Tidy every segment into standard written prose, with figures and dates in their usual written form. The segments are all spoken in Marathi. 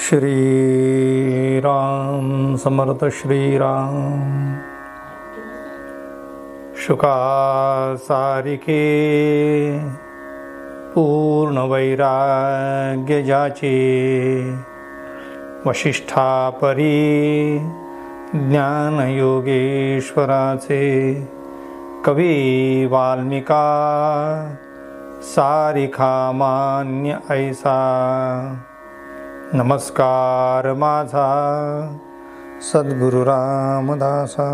श्री राम समर्थ श्रीराम। शुका सारिके पूर्ण वैराग्य जाचे, वशिष्ठा परी ज्ञान योगेश्वराचे, कवी वाल्मिका सारिखा मान्य ऐसा। नमस्कार माझा सद्गुरु रामदासा।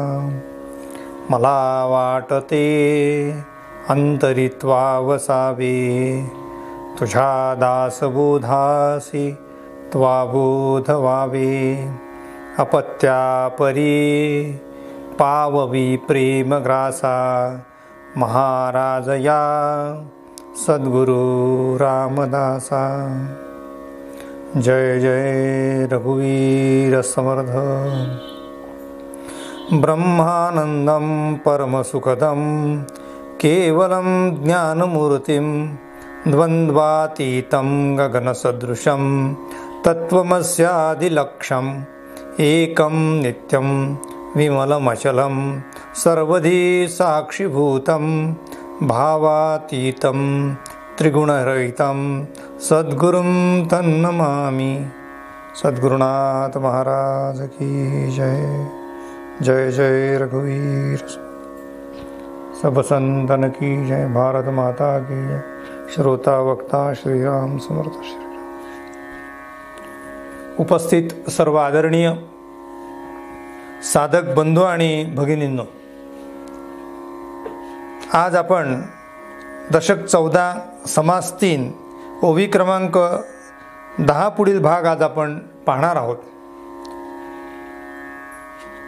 मला वाटते अंतरित्वा वसावे, तुझ्या दासबोधासी त्वा बोध व्हावे। अपत्यापरी पाववी प्रेमग्रासा, महाराज या सद्गुरु रामदासा। जय जय रघुवीर समर्थ। ब्रह्मानंदं परमसुखदं केवलं ज्ञानमूर्तिं, द्वन्द्वातीतं गगनसदृशं तत्त्वमस्यादिलक्ष्यम्, एकं नित्यं विमलमचलं सर्वधी साक्षिभूतं, भावातीतं त्रिगुणरहितं सद्गुरुं तन्नमामि। सद्गुरुनाथ महाराज की जय। जय जय रघुवीर सब संतन की जय। भारत माता की जय। श्रोता वक्ता श्री राम समर्थ श्री। उपस्थित सर्व आदरणीय साधक बंधू आणि भगिनींनो, आज आपण दशक 14 समास 3 ओवी क्रमांक 10 पुढील भाग आज आपण पाहणार आहोत।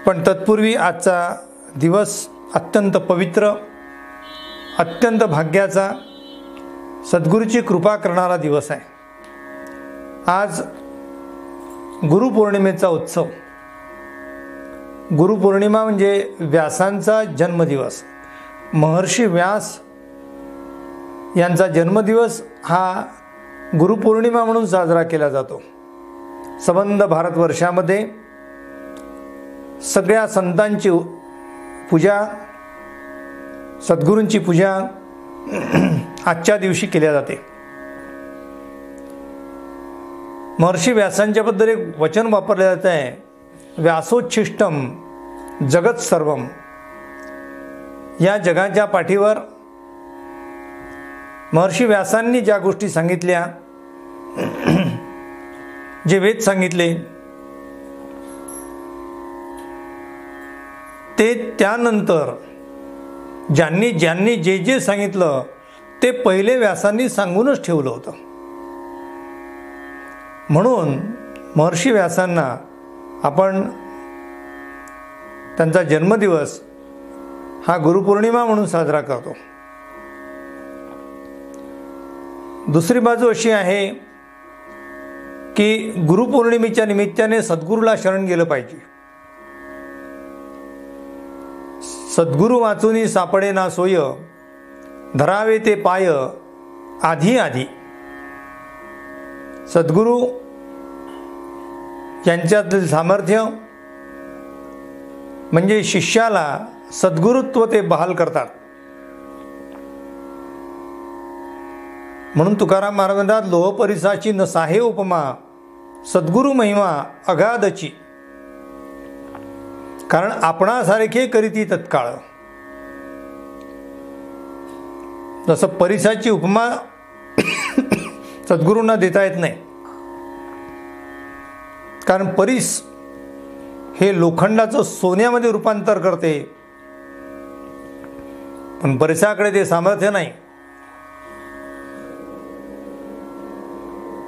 पण तत्पूर्वी आजचा दिवस अत्यंत पवित्र, अत्यंत भाग्याचा, सद्गुरूची कृपा करणारा दिवस आहे। आज गुरुपौर्णिमेचा उत्सव। गुरुपौर्णिमा म्हणजे व्यासांचा जन्मदिवस। महर्षी व्यास यांचा जन्मदिवस हा गुरुपौर्णिमा म्हणून साजरा केला जातो। संबंध भारतवर्षामध्ये सगळ्या संतांची पूजा, सद्गुरूंची पूजा आजच्या दिवशी केल्या जाते। महर्षी व्यासांच्याबद्दल एक वचन वापरले जात आहे, व्यासोच्छिष्टम जगत सर्वम। या जगाच्या पाठीवर महर्षी व्यासांनी ज्या गोष्टी सांगितल्या, जे वेद सांगितले, ते त्यानंतर ज्यांनी ज्यांनी जे जे सांगितलं ते पहिले व्यासांनी सांगूनच ठेवलं होतं। म्हणून महर्षी व्यासांना आपण त्यांचा जन्मदिवस हा गुरुपौर्णिमा म्हणून साजरा करतो। दुसरी बाजू अशी आहे की गुरुपौर्णिमेच्या निमित्ताने सद्गुरूला शरण गेलं पाहिजे। सद्गुरु वाचुनी सापडे ना सोय, धरावे ते पाय आधी आधी। सद्गुरु यांच्यातील सामर्थ्य म्हणजे शिष्याला सद्गुरुत्व ते बहाल करतात। म्हणून तुकाराम महाराज म्हणतात, लोह परिसाची न साहे उपमा, सद्गुरु महिमा अगाधची। कारण आपणासारखे करीती तत्काळ। जसं परिसाची उपमा सद्गुरूंना देता येत नाही, कारण परिस हे लोखंडाचं सोन्यामध्ये रूपांतर करते, पण परिसाकडे ते सामर्थ्य नाही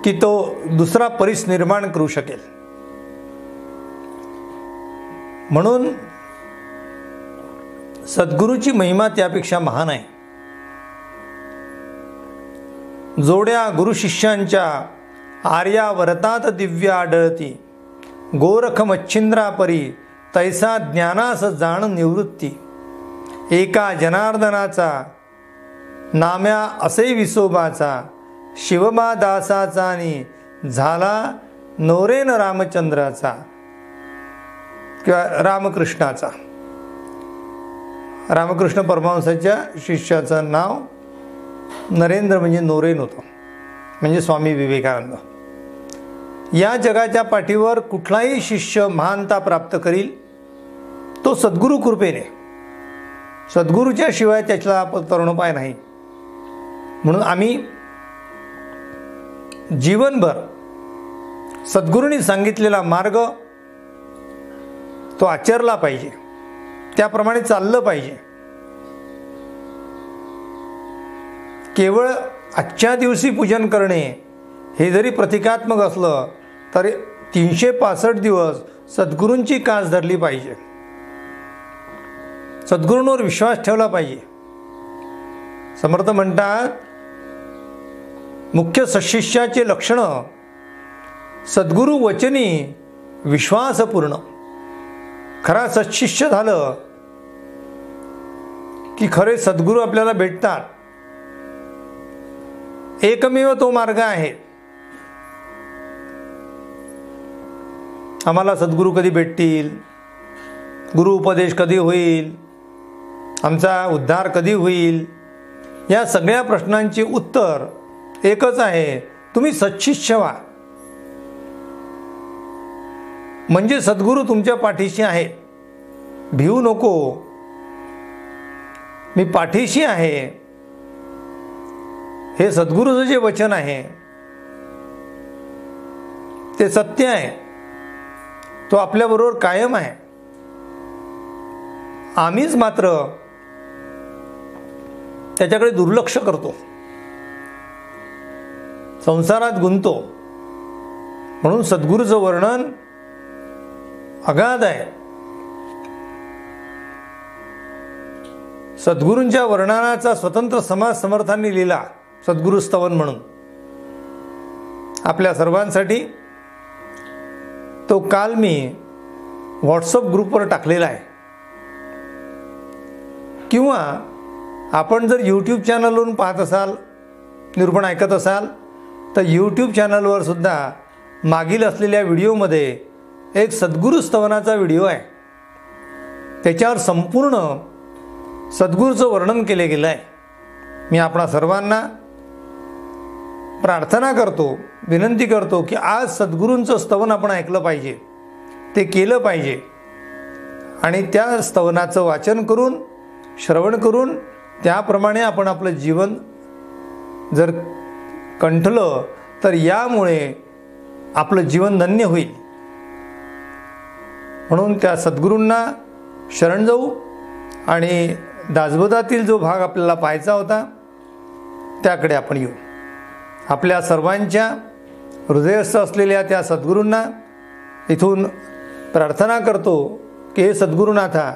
की तो दुसरा परिस निर्माण करू शकेल। म्हणून सद्गुरूची महिमा त्यापेक्षा महान आहे। जोड्या गुरु शिष्यांच्या आर्यावर्तात दिव्य आढळती, गोरख मच्छिंद्रापरी तैसा ज्ञानास जाण निवृत्ती। एका जनार्दनाचा नाम्या असे विसोबाचा, शिवबा दासाचा आणि झाला नोरेन रामचंद्राचा किंवा रामकृष्णाचा. रामकृष्ण परमहंसाच्या शिष्याचं नाव नरेंद्र म्हणजे नोरेन होतं, म्हणजे स्वामी विवेकानंद. या जगाच्या पाठीवर कुठलाही शिष्य महानता प्राप्त करील तो सद्गुरू कृपेने. सद्गुरूच्या शिवाय त्याला तरुणोपाय नाही. म्हणून आम्ही जीवनभर सद्गुरूंनी सांगितलेला मार्ग तो आचरला पाहिजे, त्याप्रमाणे चाललं पाहिजे. केवळ आजच्या दिवशी पूजन करणे हे जरी प्रतिकात्मक असलं तरी 365 दिवस सद्गुरूंची कास धरली पाहिजे, सद्गुरूंवर विश्वास ठेवला पाहिजे. समर्थ म्हणतात, मुख्य सशिष्याचे लक्षण सद्गुरू वचनी विश्वासपूर्ण. खरा सत्शिष्य झालं की खरे सद्गुरू आपल्याला भेटतात. एकमेव तो मार्ग आहे. आम्हाला सद्गुरू कधी भेटतील, गुरु उपदेश कधी होईल, आमचा उद्धार कधी होईल, या सगळ्या प्रश्नांची उत्तर एकच आहे, तुम्ही सत्शिष्य व्हा. म्हणजे सद्गुरू तुमच्या पाठीशी आहे. भिवू नको, मी पाठीशी आहे. हे सद्गुरूचं जे वचन आहे ते सत्य आहे, तो आपल्याबरोबर कायम आहे. आम्हीच मात्र त्याच्याकडे दुर्लक्ष करतो, संसारात गुंतो. म्हणून सद्गुरूचं वर्णन अगाध आहे. सद्गुरूंच्या वर्णनाचा स्वतंत्र समाज समर्थांनी लिहिला, सद्गुरू स्तवन म्हणून, आपल्या सर्वांसाठी. तो काल मी व्हॉट्सअप ग्रुपवर टाकलेला आहे. किंवा आपण जर यूट्यूब चॅनलवरून पाहत असाल, निरूपण ऐकत असाल, तर यूट्यूब चॅनलवर सुद्धा मागील असलेल्या व्हिडिओमध्ये एक सद्गुरू स्तवनाचा व्हिडिओ आहे. त्याच्यावर संपूर्ण सद्गुरूचं वर्णन केले गेलं आहे. मी आपणा सर्वांना प्रार्थना करतो, विनंती करतो की आज सद्गुरूंचं स्तवन आपण ऐकलं पाहिजे, ते केलं पाहिजे. आणि त्या स्तवनाचं वाचन करून, श्रवण करून, त्याप्रमाणे आपण आपलं जीवन जर कंठलं तर यामुळे आपलं जीवन धन्य होईल. म्हणून त्या सद्गुरूंना शरण जाऊ आणि दासबोधातील जो भाग आपल्याला पाहायचा होता त्याकडे आपण येऊ. आपल्या सर्वांच्या हृदयस्थ असलेल्या त्या सद्गुरूंना इथून प्रार्थना करतो की हे सद्गुरुनाथा,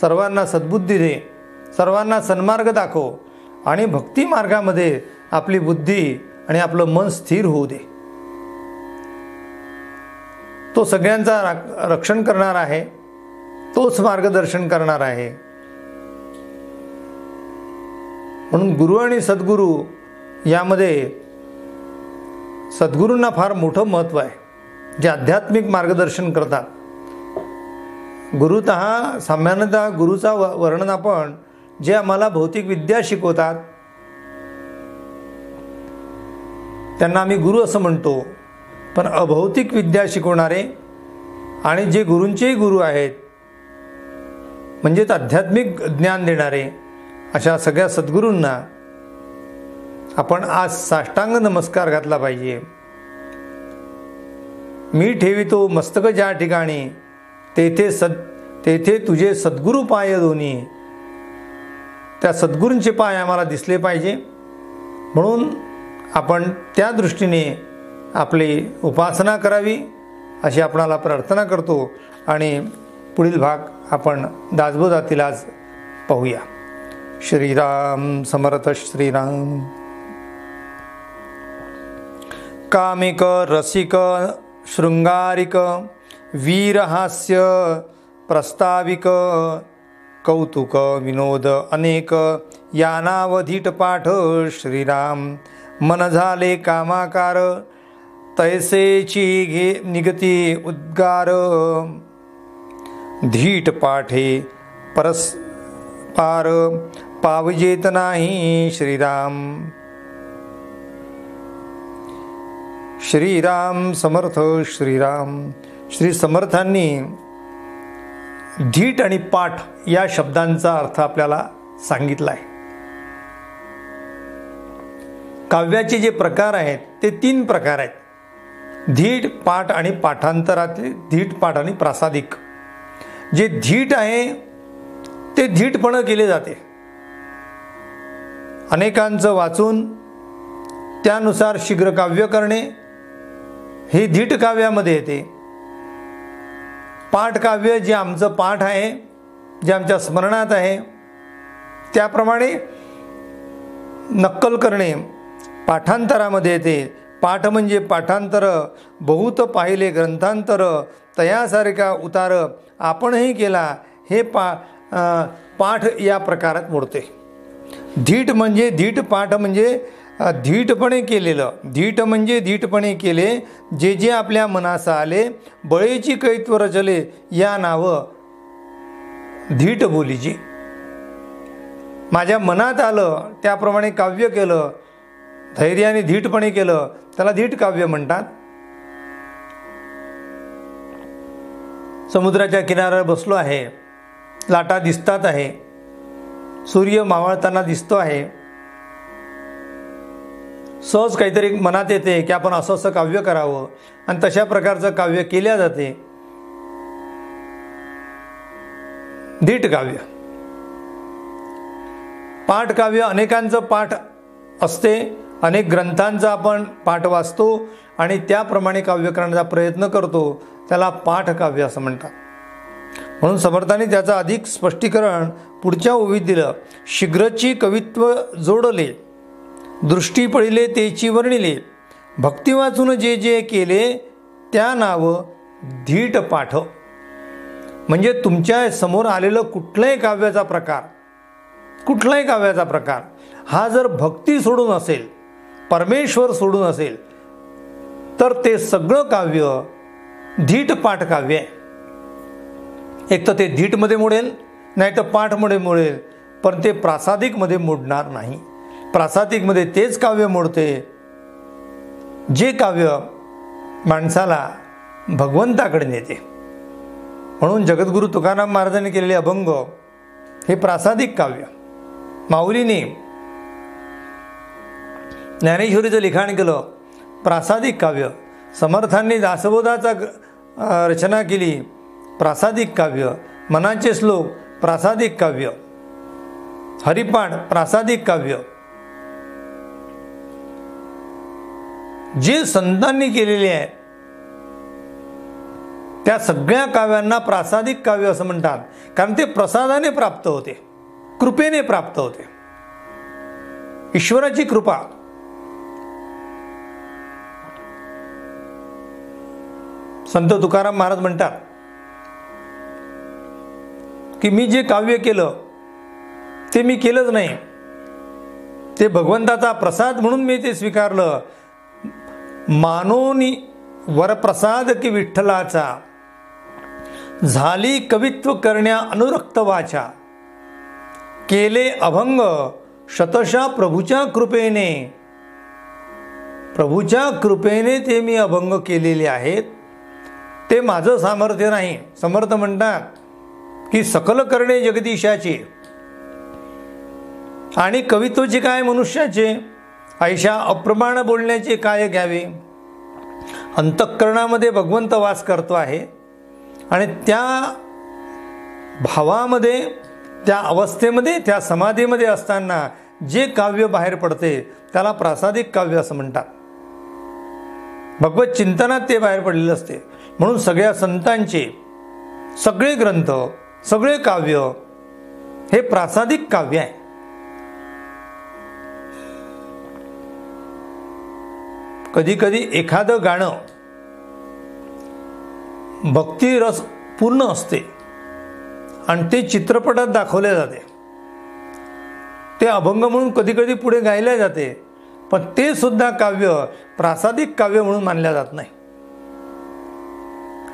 सर्वांना सद्बुद्धी दे, सर्वांना सन्मार्ग दाखव आणि भक्ती मार्गामध्ये आपली बुद्धी आणि आपलं मन स्थिर होऊ दे. तो सगळ्यांचा रक्षण करणार आहे, तोच मार्गदर्शन करणार आहे. म्हणून गुरु आणि सद्गुरू यामध्ये सद्गुरूंना फार मोठं महत्त्व आहे, जे आध्यात्मिक मार्गदर्शन करतात. गुरुतः सामान्यतः गुरुचा वर्णन आपण जे आम्हाला भौतिक विद्या शिकवतात त्यांना आम्ही गुरु असं म्हणतो. पण अभौतिक विद्या शिकवणारे आणि जे गुरूंचेही गुरु आहेत, म्हणजेच आध्यात्मिक ज्ञान देणारे, अशा सगळ्या सद्गुरूंना आपण आज साष्टांग नमस्कार घातला पाहिजे. मी ठेवितो मस्तक ज्या ठिकाणी, तेथे तुझे सद्गुरू पाय दोन्ही. त्या सद्गुरूंचे पाय आम्हाला दिसले पाहिजे. म्हणून आपण त्या दृष्टीने आपली उपासना करावी अशी आपणाला प्रार्थना करतो. आणि पुढील भाग आपण दासबोधातील आज पाहूया. श्रीराम समर्थ श्रीराम. कामिक रसिक शृंगारिक वीरहास्य प्रस्ताविक कौतुक विनोद अनेक यानावधीट पाठ. श्रीराम मन झाले कामाकार, तैसेची निगती उद्गार, धीट पाठे परस्पार, पावजेत नाही श्रीराम. श्रीराम समर्थ श्रीराम. श्री समर्थांनी धीट आणि पाठ या शब्दांचा अर्थ आपल्याला सांगितला आहे. काव्याचे जे प्रकार आहेत ते 3 प्रकार आहेत. धीट, पाठ आणि पाठांतरातले धीट, पाठ आणि प्रासादिक. जे धीट आहे ते धीटपणे केले जाते. अनेकांचं वाचून त्यानुसार शीघ्र काव्य करणे हे धीट काव्यामध्ये येते. पाठ काव्य जे आमचं पाठ आहे, जे आमच्या स्मरणात आहे त्याप्रमाणे नक्कल करणे पाठांतरामध्ये येते. पाठ म्हणजे पाठांतर, बहुत पाहिले ग्रंथांतर, तयासारखा उतार आपणही केला, हे पाठ या प्रकारात मोडते. धीट म्हणजे धीट, पाठ म्हणजे धीटपणे केलेलं. धीट म्हणजे धीटपणे केले, जे जे आपल्या मनास आले, बळेची कैत्व रचले, या नावं धीट बोलीची. माझ्या मनात आलं त्याप्रमाणे काव्य केलं, धैर्याने धीटपणे केलं, त्याला धीट काव्य म्हणतात. समुद्राच्या किनाऱ्यावर बसलो आहे, लाटा दिसतात आहे, सूर्य मावळताना दिसतो आहे, सहज काहीतरी मनात येते की आपण असं असं काव्य करावं आणि तशा प्रकारचं काव्य केल्या जाते, धीट काव्य. पाठ काव्य अनेकांचं पाठ असते, अनेक ग्रंथांचा आपण पाठ वाचतो आणि त्याप्रमाणे काव्य करण्याचा प्रयत्न करतो, त्याला पाठ काव्य असं म्हणतात. म्हणून समर्थांनी त्याचं अधिक स्पष्टीकरण पुढच्या ओवीत दिलं. शीघ्रची कवित्व जोडले, दृष्टी पडिले तेची वर्णिले, भक्ती वाचून जे जे केले, त्या नाव धीट पाठ. म्हणजे तुमच्या समोर आलेलं कुठल्याही काव्याचा प्रकार हा जर भक्ती सोडून असेल, परमेश्वर सोडून असेल, तर ते सगळं काव्य धीट पाठ काव्य आहे. एक तर ते धीटमध्ये मोडेल, नाही तर पाठमध्ये मोडेल, पण ते प्रासादिकमध्ये मोडणार नाही. प्रासादिकमध्ये तेच काव्य मोडते जे काव्य माणसाला भगवंताकडे नेते. म्हणून जगद्गुरू तुकाराम महाराजांनी केलेले अभंग हे प्रासादिक काव्य. माऊलीने ज्ञानेश्वरीचं लिखाण केलं, प्रासादिक काव्य. समर्थांनी दासबोधाचा रचना केली, प्रासादिक काव्य. मनाचे श्लोक प्रासादिक काव्य, हरिपाठ प्रासादिक काव्य. जे संतांनी केलेले आहे त्या सगळ्या काव्यांना प्रासादिक काव्य असं म्हणतात, कारण ते प्रसादाने प्राप्त होते, कृपेने प्राप्त होते, ईश्वराची कृपा. संत तुकाराम महाराज म्हणतात की मी जे काव्य केलं ते मी केलंच नाही, ते भगवंताचा प्रसाद म्हणून मी ते स्वीकारलं. मानोनी वरप्रसाद की विठ्ठलाचा, झाली कवित्व करण्या अनुरक्त वाचा, केले अभंग शतशा प्रभूच्या कृपेने. प्रभूच्या कृपेने ते मी अभंग केलेले आहेत, ते माझं सामर्थ्य नाही. समर्थ म्हणतात की सकल करणे जगदीशाचे आणि कवित्वाचे काय मनुष्याचे, ऐशा अप्रमाण बोलण्याचे काय घ्यावे. अंतःकरणामध्ये भगवंत वास करतो आहे आणि त्या भावामध्ये, त्या अवस्थेमध्ये, त्या समाधीमध्ये असताना जे काव्य बाहेर पडते त्याला प्रासादिक काव्य असं म्हणतात. भगवत चिंतनात ते बाहेर पडलेलं असते. म्हणून सगळ्या संतांचे सगळे ग्रंथ, सगळे काव्य हे प्रासादिक काव्य आहे. कधी कधी एखादं गाणं भक्ती रस पूर्ण असते आणि ते चित्रपटात दाखवले जाते, ते अभंग म्हणून कधी कधी पुढे गायले जाते. पण ते सुद्धा काव्य प्रासादिक काव्य म्हणून मानल्या जात नाही.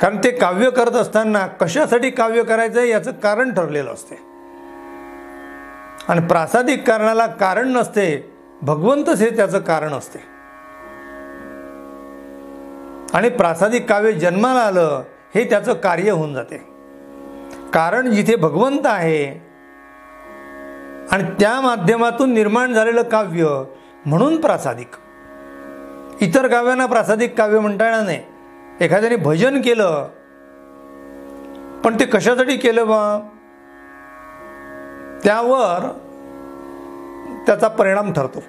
कारण ते काव्य करत असताना कशासाठी काव्य करायचं आहे याचं कारण ठरलेलं असते. आणि प्रासादिक कारणाला कारण नसते, भगवंतच हे त्याचं कारण असते. आणि प्रासादिक काव्य जन्माला आलं हे त्याचं कार्य होऊन जाते. कारण जिथे भगवंत आहे आणि त्या माध्यमातून निर्माण झालेलं काव्य म्हणून प्रासादिक. इतर काव्यांना प्रासादिक काव्य म्हणता येणार नाही. एखाद्याने भजन केलं पण ते कशासाठी केलं बा, त्यावर त्याचा परिणाम ठरतो.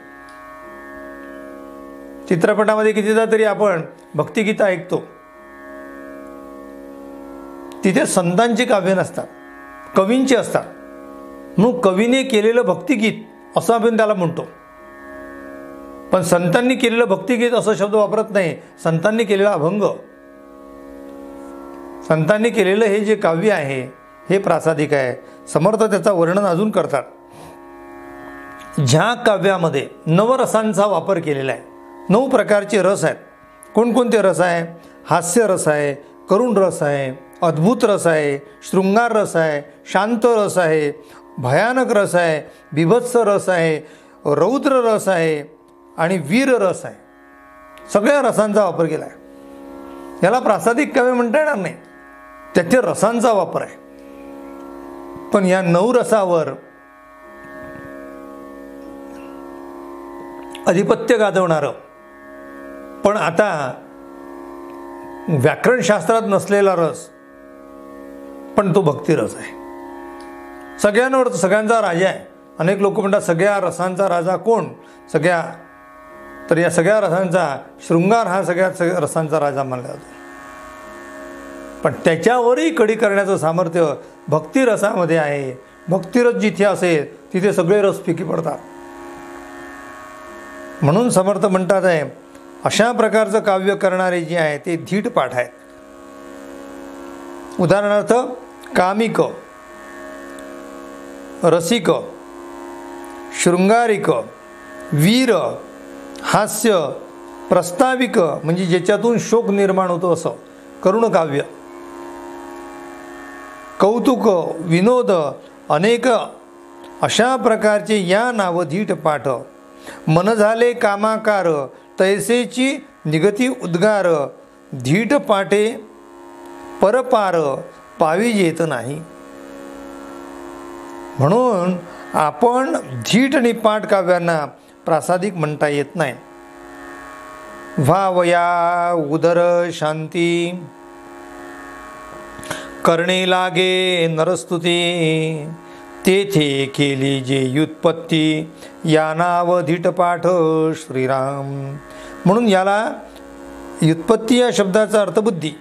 चित्रपटामध्ये कितीदा तरी आपण भक्तिगीतं ऐकतो, तिथे संतांची काव्य नसतात, कवींची असतात. म्हणून कवीने केलेलं भक्तिगीत असं आपण त्याला म्हणतो. पण संतांनी केलेलं भक्तिगीत असा शब्द वापरत नाही. संतांनी केलेला अभंग, संतांनी केलेलं हे जे काव्य आहे हे प्रासादिक आहे. समर्थ त्याचा वर्णन अजून करतात. ज्या काव्यामध्ये नवरसांचा वापर केलेला आहे, 9 प्रकारचे रस आहेत. कोणकोणते रस आहे? हास्य रस आहे, करुण रस आहे, अद्भुत रस आहे, शृंगार रस आहे, शांत रस आहे, भयानक रस आहे, बिभत्स रस आहे, रौद्र रस आहे आणि वीर रस आहे. सगळ्या रसांचा वापर केला आहे. याला प्रासादिक काव्य म्हणता येणार नाही, त्याचे रसांचा वापर आहे. पण या 9 रसावर अधिपत्य गाजवणारं, पण आता व्याकरणशास्त्रात नसलेला रस, पण तो भक्तिरस आहे. सगळ्यांवर सगळ्यांचा राजा आहे. अनेक लोक म्हणतात सगळ्या रसांचा राजा कोण? तर या सगळ्या रसांचा शृंगार हा सगळ्यात रसांचा राजा मानला जातो. पण त्याच्यावरही कडी करण्याचं सामर्थ्य भक्तिरसामध्ये आहे. भक्तिरस जिथे असेल तिथे सगळे रस फिकी पडतात. म्हणून समर्थ म्हणतात आहे, अशा प्रकारचं काव्य करणारे जे आहे ते धीट पाठ आहेत. उदाहरणार्थ कामिक, रसिक, शृंगारिक, वीर, हास्य, प्रस्ताविक म्हणजे ज्याच्यातून शोक निर्माण होतो असं करुण काव्य, कौतुक, विनोद, अनेक अशा प्रकारचे या नावधीट पाठ. मन झाले कामाकार तैसेची निगती उद्गार, धीट पाटे परपार पावी येत नाही. म्हणून आपण धीट आणि पाठ काव्यांना प्रासादिक म्हणता येत नाही. व्हावया उदर शांती करणे लागे नरस्तुती, तेथे केली जे व्युत्पत्ती या नाव धीट पाठ श्रीराम. म्हणून याला व्युत्पत्ती या शब्दाचा अर्थ बुद्धी.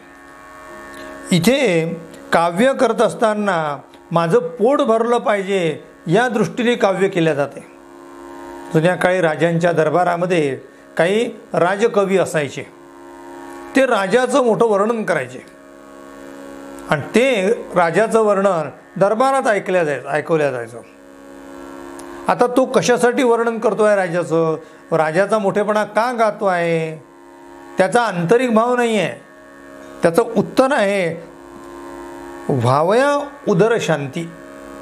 इथे काव्य करत असताना माझं पोट भरलं पाहिजे या दृष्टीने काव्य केले जाते. जुन्या काळी राजांच्या दरबारामध्ये काही राजकवी असायचे. ते राजाचं मोठं वर्णन करायचे आणि ते राजाचं वर्णन दरबारात ऐकवल्या जायचं. आता तो कशासाठी वर्णन करतो आहे राजाचं, राजाचा मोठेपणा का गातो आहे, त्याचा आंतरिक भाव नाही आहे. त्याचं उत्तर आहे व्हावया उदर शांती,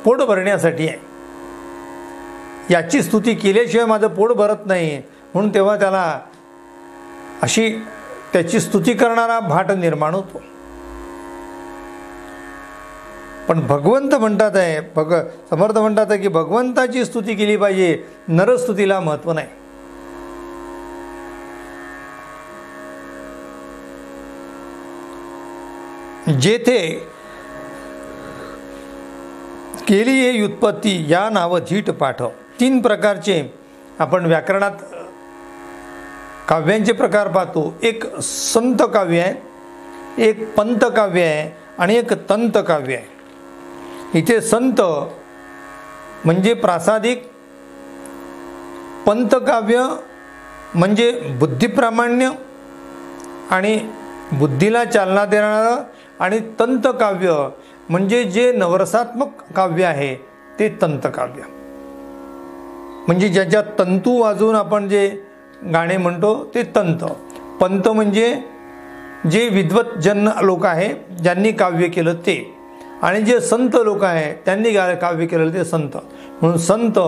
पोट भरण्यासाठी आहे. याची स्तुती केल्याशिवाय माझं पोट भरत नाही. म्हणून तेव्हा त्याला अशी त्याची स्तुती करणारा भाट निर्माण होतो. पण भगवंत म्हणतात आहे, समर्थ म्हणतात आहे की भगवंताची स्तुती केली पाहिजे, नरस्तुतीला महत्त्व नाही. जेथे केली हे व्युत्पत्ती या नाव धीट पाठ. 3 प्रकारचे आपण व्याकरणात काव्यांचे प्रकार पाहतो. एक संत काव्य आहे, एक पंत काव्य आहे आणि एक तंत काव्य आहे. इथे संत म्हणजे प्रासादिक, पंतकाव्य म्हणजे बुद्धिप्रामाण्य आणि बुद्धीला चालना देणारं, आणि तंतकाव्य म्हणजे जे नवरसात्मक काव्य आहे ते तंतकाव्य. म्हणजे ज्याच्यात तंतू वाजवून आपण जे गाणे म्हणतो ते तंत. पंत म्हणजे जे विद्वतजन लोक आहे ज्यांनी काव्य केलं ते, आणि जे संत लोक आहे त्यांनी काव्य केलेलं ते संत. म्हणून संत,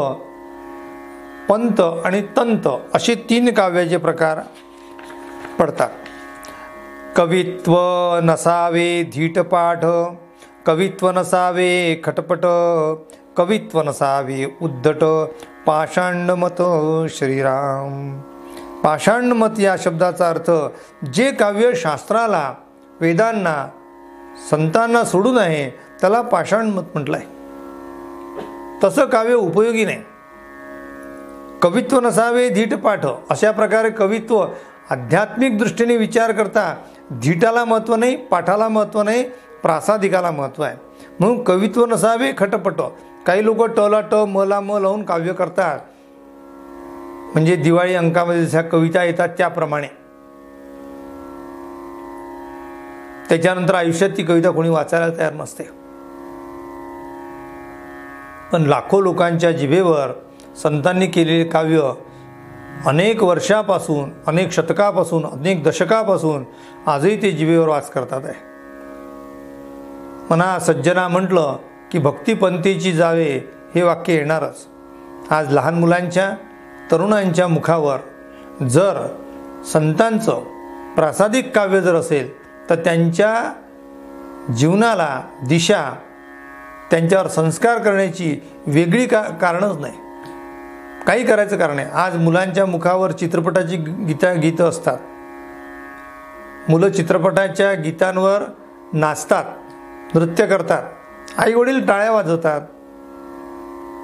पंत आणि तंत असे 3 काव्याचे प्रकार पडतात. कवित्व नसावे धीटपाठ, कवित्व नसावे खटपट, कवित्व नसावे उद्धट, पाषाणमत श्रीराम. पाषाणमत या शब्दाचा अर्थ जे काव्य शास्त्राला, वेदांना, संतांना सोडून आहे त्याला पाषाणमत म्हटलं आहे. तसं काव्य उपयोगी नाही. कवित्व नसावे धीटपाठ, अशा प्रकारे कवित्व आध्यात्मिक दृष्टीने विचार करता धीटाला महत्त्व नाही, पाठाला महत्त्व नाही, प्रासादिकाला महत्त्व आहे. म्हणून कवित्व नसावे खटपट. काही लोक टला ट मला म लावून काव्य करतात, म्हणजे दिवाळी अंकामध्ये जशा कविता येतात त्याप्रमाणे. त्याच्यानंतर आयुष्यात ती कविता कोणी वाचायला तयार नसते. पण लाखो लोकांच्या जिभेवर संतांनी केलेले काव्य अनेक वर्षापासून, अनेक शतकापासून, अनेक दशकापासून आजही ते जिभेवर वास करतात आहे. म्हणा सज्जना म्हटलं की भक्तिपंथीची जावे हे वाक्य येणारच. आज लहान मुलांच्या, तरुणांच्या मुखावर जर संतांचं प्रासादिक काव्य जर असेल तर त्यांच्या जीवनाला दिशा, त्यांच्यावर संस्कार करण्याची वेगळी कारणच नाही, काही करायचं कारण आहे. आज मुलांच्या मुखावर चित्रपटाची गीतं असतात. मुलं चित्रपटाच्या गीतांवर नाचतात, नृत्य करतात, आई वडील टाळ्या वाजवतात.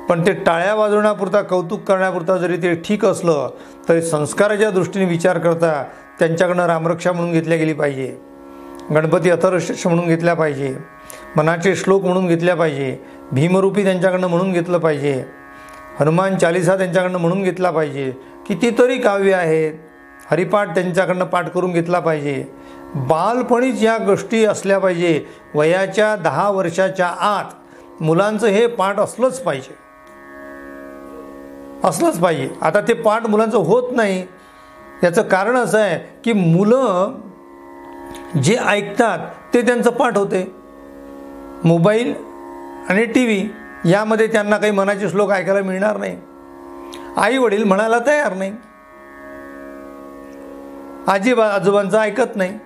पण ते टाळ्या वाजवण्यापुरता, कौतुक करण्यापुरता जरी ते ठीक असलं तरी संस्काराच्या दृष्टीने विचार करता त्यांच्याकडनं रामरक्षा म्हणून घेतल्या गेली पाहिजे, गणपती अथर्वशीर्ष म्हणून घेतल्या पाहिजे, मनाचे श्लोक म्हणून घेतल्या पाहिजे, भीमरूपी त्यांच्याकडनं म्हणून घेतलं पाहिजे, हनुमान चालिसा त्यांच्याकडनं म्हणून घेतला पाहिजे, कितीतरी काव्य आहेत, हरिपाठ त्यांच्याकडनं पाठ करून घेतला पाहिजे. बालपणीच या गोष्टी असल्या पाहिजे. वयाच्या 10 वर्षाच्या आत मुलांचं हे पाठ असलंच पाहिजे, असलंच पाहिजे. आता ते पाठ मुलांचं होत नाही. याचं कारण असं आहे की मुलं जे ऐकतात ते त्यांचं पाठ होते. मोबाईल आणि टी व्ही यामध्ये त्यांना काही मनाचे श्लोक ऐकायला मिळणार नाही. आई वडील म्हणायला तयार नाही, आजी आजोबांचं ऐकत नाही.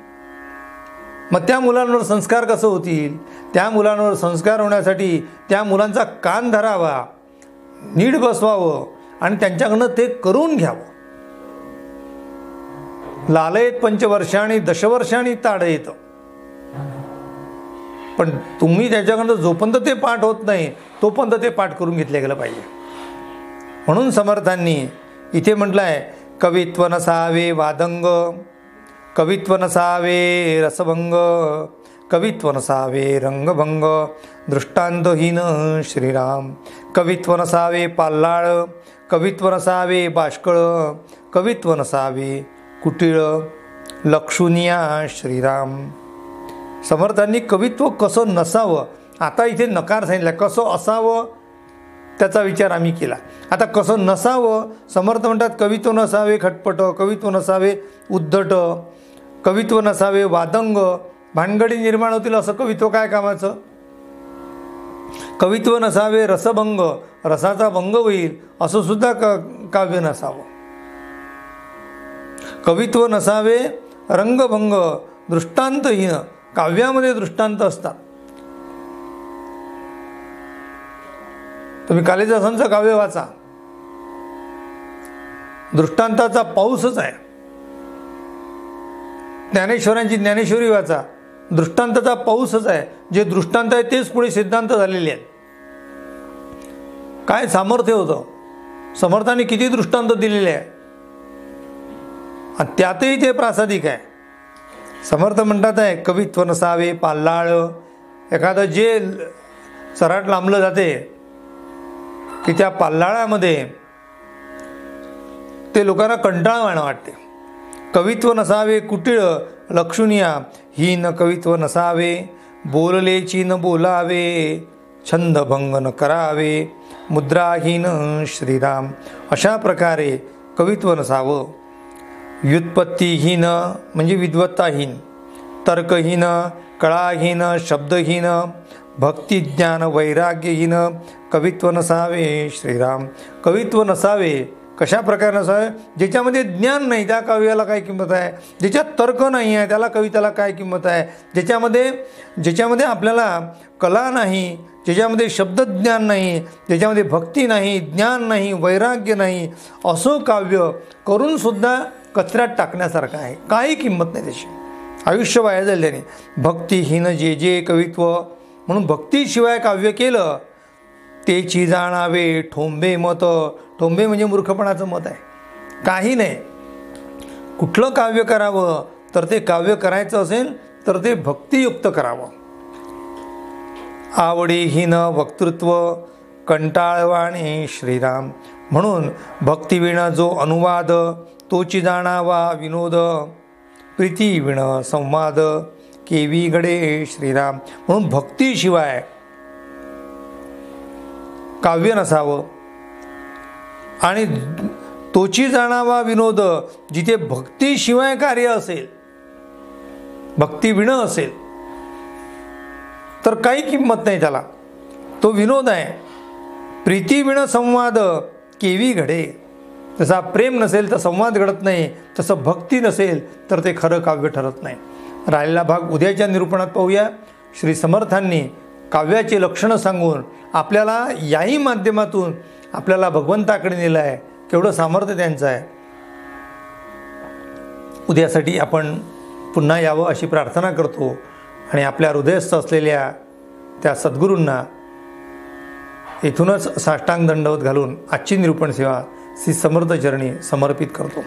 मग त्या मुलांवर संस्कार कसं होतील? त्या मुलांवर संस्कार होण्यासाठी त्या मुलांचा कान धरावा, नीट बसवावं आणि त्यांच्याकडनं ते करून घ्यावं. लालयत पंचवर्षांनी दशवर्षांनी ताड येतं. पण तुम्ही त्याच्याकडनं जोपर्यंत ते पाठ होत नाही तोपर्यंत ते पाठ करून घेतलं गेलं पाहिजे. म्हणून समर्थांनी इथे म्हटलं आहे, कवित्व नसावे वादंग, कवित्व नसावे रसभंग, कवित्व नसावे रंगभंग, दृष्टांतहीन श्रीराम. कवित्व नसावे पाल्लाळ, कवित्व नसावे बाष्कळ, कवित्व नसावे कुटिळ, लक्षुनिया श्रीराम. समर्थांनी कवित्व कसं नसावं, आता इथे नकार सांगितला, कसं असावं त्याचा विचार आम्ही केला. आता कसं नसावं, समर्थ म्हणतात कवित्व नसावे खटपट, कवित्व नसावे उद्धट, कवित्व नसावे वादंग, भानगडी निर्माण होतील असं कवित्व काय कामाचं. कवित्व नसावे रसभंग, रसाचा भंग होईल असं सुद्धा काव्य नसावं. कवित्व नसावे रंगभंग, दृष्टांतहीन, काव्यामध्ये दृष्टांत असतात. तुम्ही कालिदासांचं काव्य वाचा, दृष्टांताचा पाऊसच आहे. ज्ञानेश्वरांची ज्ञानेश्वरी वाचा, दृष्टांताचा पाऊसच आहे. जे दृष्टांत आहे तेच पुढे सिद्धांत झालेले आहेत. काय सामर्थ्य होतं, समर्थांनी किती दृष्टांत दिलेले आहे आणि त्यातही ते प्रासादिक आहे. समर्थ म्हणतात आहे कवित्व नसावे पाल्लाळ. एखादं जे चराट लांबलं जाते की त्या पाल्लाळामध्ये ते लोकांना कंटाळवाणं वाटते. कवित्व नसावे कुटिळ, लक्षुनिया हीन, कवित्व नसावे बोललेची न बोलावे, छंदभंग न करावे, मुद्राहीन श्रीराम. अशा प्रकारे कवित्व नसावं. व्युत्पत्तीहीन म्हणजे विद्वत्ताहीन, तर्कहीन, कळाहीन, शब्दहीन, भक्तिज्ञान वैराग्यहीन, कवित्व नसावे श्रीराम. कवित्व नसावे, कशा प्रकारे नसावे? ज्याच्यामध्ये ज्ञान नाही त्या काव्याला काय किंमत आहे, ज्याच्यात तर्क नाही आहे त्याला कवितेला काय किंमत आहे, ज्याच्यामध्ये आपल्याला कला नाही, ज्याच्यामध्ये शब्दज्ञान नाही, ज्याच्यामध्ये भक्ती नाही, ज्ञान नाही, वैराग्य नाही, असं काव्य करूनसुद्धा कचऱ्यात टाकण्यासारखं आहे. काही किंमत नाही त्याची, आयुष्य वाया झालं त्याने. भक्तिहीन जे जे कवित्व, म्हणून भक्तीशिवाय काव्य केलं तेची जाणावे ठोंबे मत. ठोंबे म्हणजे मूर्खपणाचं मत आहे, काही नाही. कुठलं काव्य करावं तर ते काव्य करायचं असेल तर ते भक्तियुक्त करावं. आवडीहीन वक्तृत्व कंटाळवाणे श्रीराम. म्हणून भक्तिविण जो अनुवाद तोची जाणावा विनोद. प्रीतीविण संवाद केवी गडे श्रीराम. म्हणून भक्तीशिवाय काव्य नसावं. आणि तोची जाणावा विनोद, जिथे भक्तीशिवाय कार्य असेल, भक्तिविण असेल तर काही किंमत नाही त्याला, तो विनोद आहे. प्रीतीविण संवाद केवी घडे. जसा प्रेम नसेल तर संवाद घडत नाही, तसं भक्ती नसेल तर ते खरं काव्य ठरत नाही. राहिलेला भाग उद्याच्या निरूपणात पाहूया. श्री समर्थांनी काव्याची लक्षणं सांगून आपल्याला याही माध्यमातून आपल्याला भगवंताकडे नेलं आहे. केवढं सामर्थ्य त्यांचं आहे. उद्यासाठी आपण पुन्हा यावं अशी प्रार्थना करतो आणि आपल्या हृदयस्थ असलेल्या त्या सद्गुरूंना इथूनच साष्टांग दंडवत घालून आजची निरूपण सेवा श्री समर्थ चरणी समर्पित करतो.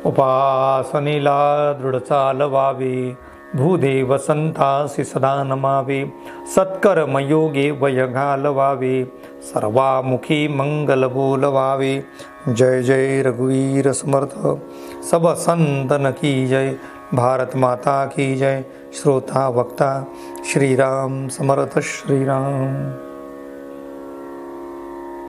उपासनेला दृढ चालवावे, भूदेव संतासी सदा नमावे. सत्कर्मयोगे वय घालवावे, सर्वामुखी मंगल बोलवावे. जय जय रघुवीर समर्थ. सब संतन की जय. भारत माता की जय. श्रोता वक्ता श्रीराम समर्थ श्रीराम.